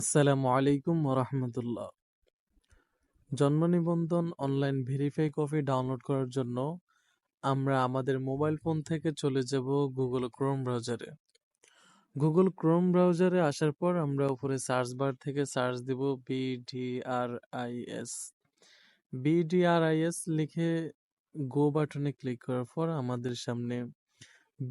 আসসালামু আলাইকুম ওরহমতুল্লাহ। জন্ম নিবন্ধন অনলাইন ভেরিফাই কপি ডাউনলোড করার জন্য আমরা আমাদের মোবাইল ফোন থেকে চলে যাব গুগল ক্রোম ব্রাউজারে। গুগল ক্রোম ব্রাউজারে আসার পর আমরা উপরে সার্চ বার থেকে সার্চ দিব BDRIS। BDRIS লিখে গো বাটনে ক্লিক করার পর আমাদের সামনে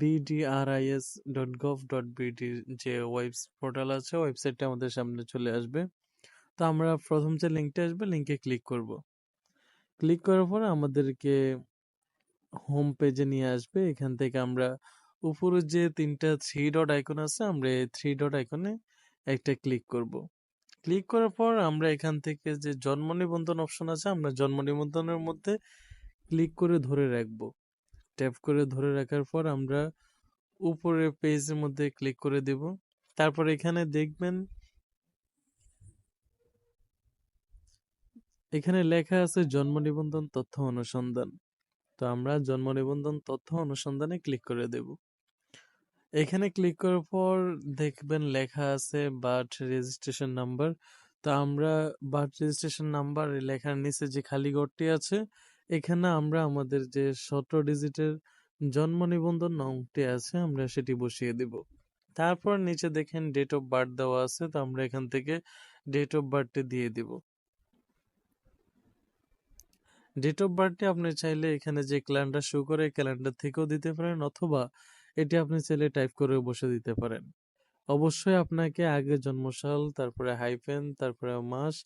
bdris.gov.bd যে ওয়েব পোর্টাল আছে ওয়েবসাইটটা আমাদের সামনে চলে আসবে। তো আমরা প্রথম যে লিঙ্কটা আসবে লিঙ্কে ক্লিক করব। ক্লিক করার পর আমাদেরকে হোম পেজে নিয়ে আসবে। এখান থেকে আমরা উপরে যে তিনটা থ্রি ডট আইকন আছে আমরা এই থ্রি ডট আইকনে একটা ক্লিক করব। ক্লিক করার পর আমরা এখান থেকে যে জন্ম নিবন্ধন অপশন আছে আমরা জন্ম নিবন্ধনের মধ্যে ক্লিক করে ধরে রাখবো। ট্যাপ করে ধরে রাখার পর আমরা উপরে পেজের মধ্যে ক্লিক করে দেব। তারপর এখানে দেখবেন এখানে লেখা আছে জন্ম নিবন্ধন তথ্য অনুসন্ধান। তো আমরা জন্ম নিবন্ধন তথ্য অনুসন্ধানে ক্লিক করে দেব। এখানে ক্লিক করার পর দেখবেন লেখা আছে বার্থ রেজিস্ট্রেশন নাম্বার। তো আমরা বার্থ রেজিস্ট্রেশন নাম্বার লেখার নিচে যে খালি ঘরটি আছে এখানে আমরা আমাদের যে 17 ডিজিটের জন্ম নিবন্ধন নংটি আছে আমরা সেটি বসিয়ে দেব। তারপর নিচে দেখেন ডেট অফ বার্থ দেওয়া আছে, তো আমরা এখান থেকে ডেট অফ বার্থটি দিয়ে দিব। ডেট অফ বার্থটি আপনি চাইলে এখানে যে ক্যালেন্ডার শো করে ক্যালেন্ডার থেকেও দিতে পারেন, অথবা এটি আপনি চাইলে টাইপ করেও বসে দিতে পারেন। অবশ্যই আপনাকে আগে জন্মসাল, তারপরে হাইফেন, তারপরে মাস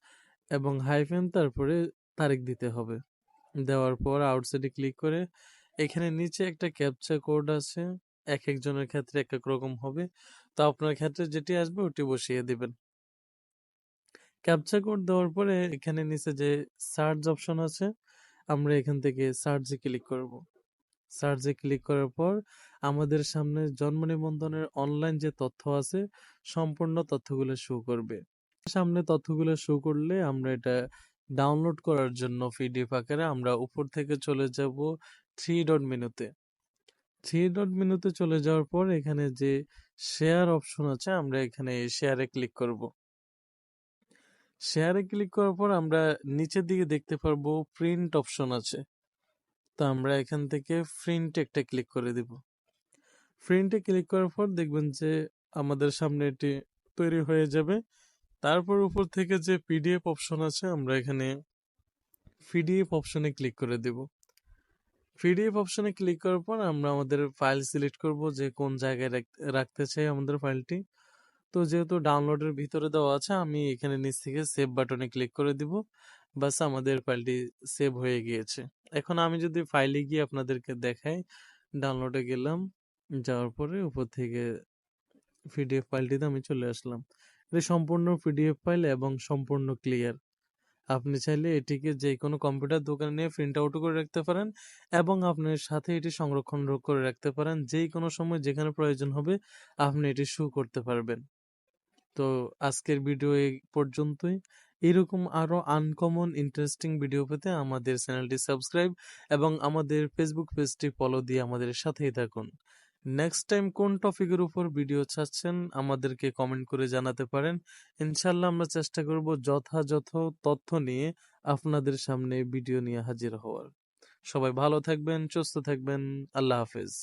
এবং হাইফেন, তারপরে তারিখ দিতে হবে। দেওয়ার পর আউটসাইডে ক্লিক করে এখানে নিচে একটা ক্যাপচা কোড আছে, এক একজনের ক্ষেত্রে এক এক রকম হবে। তো আপনার ক্ষেত্রে যেটি আসবে ওটি বসিয়ে দিবেন। ক্যাপচা কোড দেওয়ার পরে এখানে নিচে যে সার্চ অপশন আছে আমরা এখান থেকে সার্চে ক্লিক করব। সার্চে ক্লিক করার পর আমাদের সামনে জন্ম নিবন্ধনের অনলাইন যে তথ্য আছে সম্পূর্ণ তথ্যগুলো শো করবে। সামনে তথ্যগুলো শো করলে আমরা এটা ডাউনলোড করার জন্য পিডিএফ আকারে আমরা উপর থেকে চলে যাব থ্রি ডট মেনুতে। থ্রি ডট মেনুতে চলে যাওয়ার পর এখানে যে শেয়ার অপশন আছে আমরা এখানে শেয়ারে ক্লিক করব। শেয়ারে ক্লিক করার পর আমরা নিচের দিকে দেখতে পারবো প্রিন্ট অপশন আছে। তো আমরা এখান থেকে প্রিন্টে একটা ক্লিক করে দিব। প্রিন্টে ক্লিক করার পর দেখবেন যে আমাদের সামনে এটি তৈরি হয়ে যাবে। তারপর উপর থেকে যে পিডিএফ অপশন আছে আমরা এখানে পিডিএফ অপশনে ক্লিক করে দেব। পিডিএফ অপশনে ক্লিক করার পর আমরা আমাদের ফাইল সিলেক্ট করব যে কোন জায়গায় রাখতে চাই আমাদের ফাইলটি। তো যেহেতু ডাউনলোডের ভিতরে দেওয়া আছে আমি এখানে নিচ থেকে সেভ বাটনে ক্লিক করে দিব। বাস আমাদের ফাইলটি সেভ হয়ে গিয়েছে। এখন আমি যদি ফাইলে গিয়ে আপনাদেরকে দেখাই, ডাউনলোডে গেলাম, যাওয়ার পরে উপর থেকে পিডিএফ ফাইলটিতে আমি চলে আসলাম। এটা সম্পূর্ণ পিডিএফ ফাইল এবং সম্পূর্ণ ক্লিয়ার। আপনি চাইলে এটিকে যে কোনো কম্পিউটার দোকানে নিয়ে প্রিন্ট আউট করে রাখতে পারেন এবং আপনার সাথে এটি সংরক্ষণ করে রাখতে পারেন। যেই কোনো সময় যেখানে প্রয়োজন হবে আপনি এটি শো করতে পারবেন। তো আজকের ভিডিও এই পর্যন্তই। এরকম আরো আনকমন ইন্টারেস্টিং ভিডিও পেতে আমাদের চ্যানেলটি সাবস্ক্রাইব এবং আমাদের ফেসবুক পেজটি ফলো দিয়ে আমাদের সাথেই থাকুন। নেক্সট টাইম কোন টপিকের উপর ভিডিও চাচ্ছেন আমাদেরকে কমেন্ট করে জানাতে পারেন। ইনশাল্লাহ আমরা চেষ্টা করব যথাযথ তথ্য নিয়ে আপনাদের সামনে ভিডিও নিয়ে হাজির হওয়ার। সবাই ভালো থাকবেন, সুস্থ থাকবেন। আল্লাহ হাফেজ।